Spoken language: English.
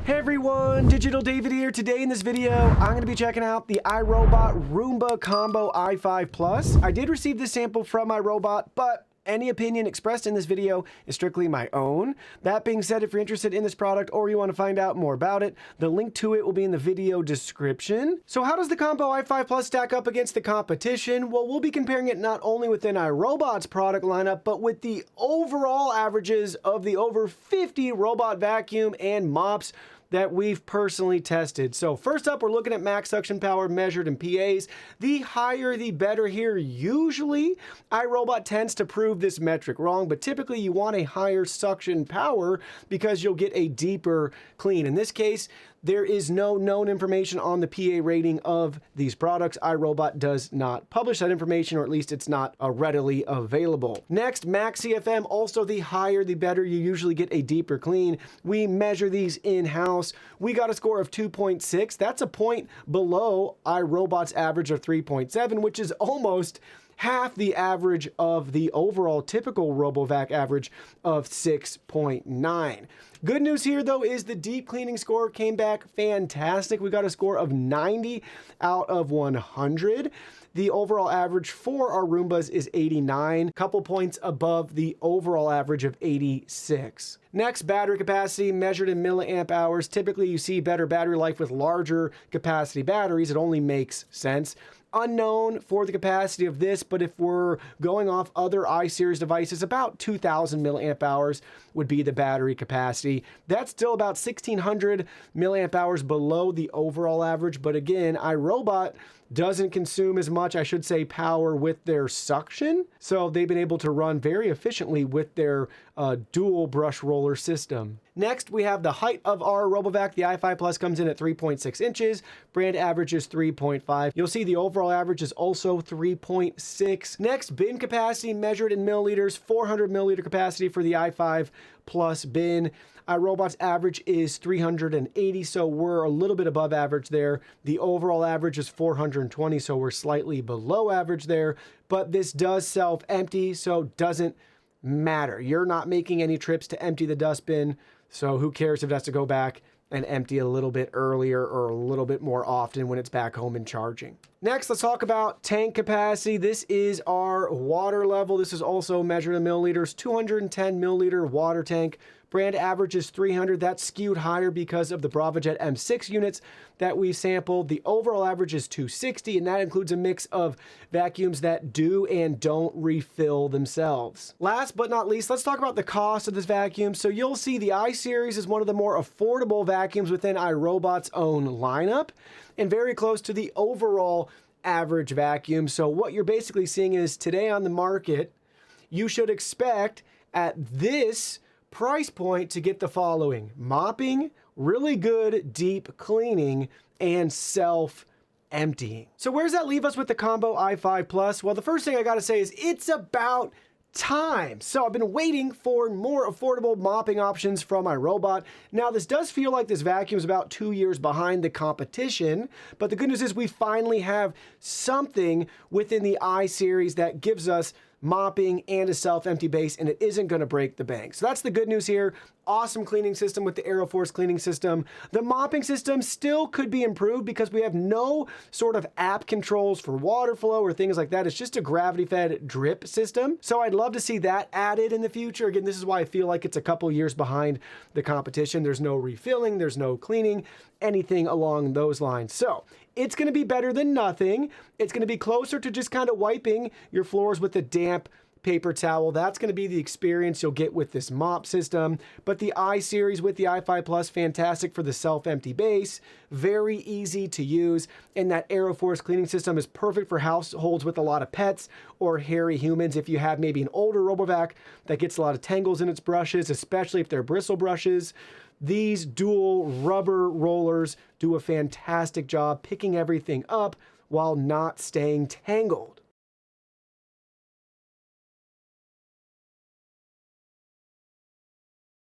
Hey everyone, Digital David here. Today in this video, I'm going to be checking out the iRobot Roomba Combo i5 Plus. I did receive this sample from iRobot, but any opinion expressed in this video is strictly my own. That being said, if you're interested in this product or you want to find out more about it, the link to it will be in the video description. So how does the Combo i5 Plus stack up against the competition? Well, we'll be comparing it not only within iRobot's product lineup, but with the overall averages of the over 50 robot vacuum and mops that we've personally tested. So first up, we're looking at max suction power measured in PAs. The higher, the better here. Usually, iRobot tends to prove this metric wrong, but typically you want a higher suction power because you'll get a deeper clean. In this case, there is no known information on the PA rating of these products. iRobot does not publish that information, or at least it's not readily available. Next, max CFM, also the higher the better. You usually get a deeper clean. We measure these in-house. We got a score of 2.6. That's a point below iRobot's average of 3.7, which is almost half the average of the overall typical RoboVac average of 6.9. Good news here, though, is the deep cleaning score came back fantastic. We got a score of 90 out of 100. The overall average for our Roombas is 89, couple points above the overall average of 86. Next, battery capacity measured in milliamp hours. Typically, you see better battery life with larger capacity batteries. It only makes sense. Unknown for the capacity of this, but if we're going off other iSeries devices, about 2,000 milliamp hours would be the battery capacity. That's still about 1,600 milliamp hours below the overall average, but again, iRobot doesn't consume as much, I should say, power with their suction. So they've been able to run very efficiently with their dual brush roller system. Next, we have the height of our RoboVac. The i5 Plus comes in at 3.6 inches. Brand average is 3.5. You'll see the overall average is also 3.6. Next, bin capacity measured in milliliters, 400 milliliter capacity for the i5 Plus bin. iRobot's average is 380, so we're a little bit above average there. The overall average is 420, so we're slightly below average there, but this does self-empty, so doesn't matter. You're not making any trips to empty the dustbin, so who cares if it has to go back and empty a little bit earlier or a little bit more often when it's back home and charging. Next, let's talk about tank capacity. This is our water level. This is also measured in milliliters, 210 milliliter water tank. Brand average is 300. That's skewed higher because of the BravoJet M6 units that we sampled. The overall average is 260, and that includes a mix of vacuums that do and don't refill themselves. Last but not least, let's talk about the cost of this vacuum. So you'll see the iSeries is one of the more affordable vacuums within iRobot's own lineup, and very close to the overall average vacuum. So what you're basically seeing is today on the market, you should expect at this price point to get the following: mopping, really good deep cleaning, and self-emptying. So where does that leave us with the Combo i5 Plus? Well, the first thing I gotta say is it's about time. So I've been waiting for more affordable mopping options from iRobot. Now, this does feel like this vacuum is about 2 years behind the competition, but the good news is we finally have something within the iSeries that gives us mopping and a self-empty base, and it isn't going to break the bank. So that's the good news here. Awesome cleaning system with the AeroForce cleaning system. The mopping system still could be improved because we have no sort of app controls for water flow or things like that. It's just a gravity-fed drip system. So I'd love to see that added in the future. Again, this is why I feel like it's a couple years behind the competition. There's no refilling, there's no cleaning, anything along those lines. So it's going to be better than nothing. It's going to be closer to just kind of wiping your floors with a damp paper towel. That's going to be the experience you'll get with this mop system. But the iSeries with the i5 Plus, fantastic for the self-empty base, very easy to use, and that AeroForce cleaning system is perfect for households with a lot of pets or hairy humans. If you have maybe an older RoboVac that gets a lot of tangles in its brushes, especially if they're bristle brushes, these dual rubber rollers do a fantastic job picking everything up while not staying tangled.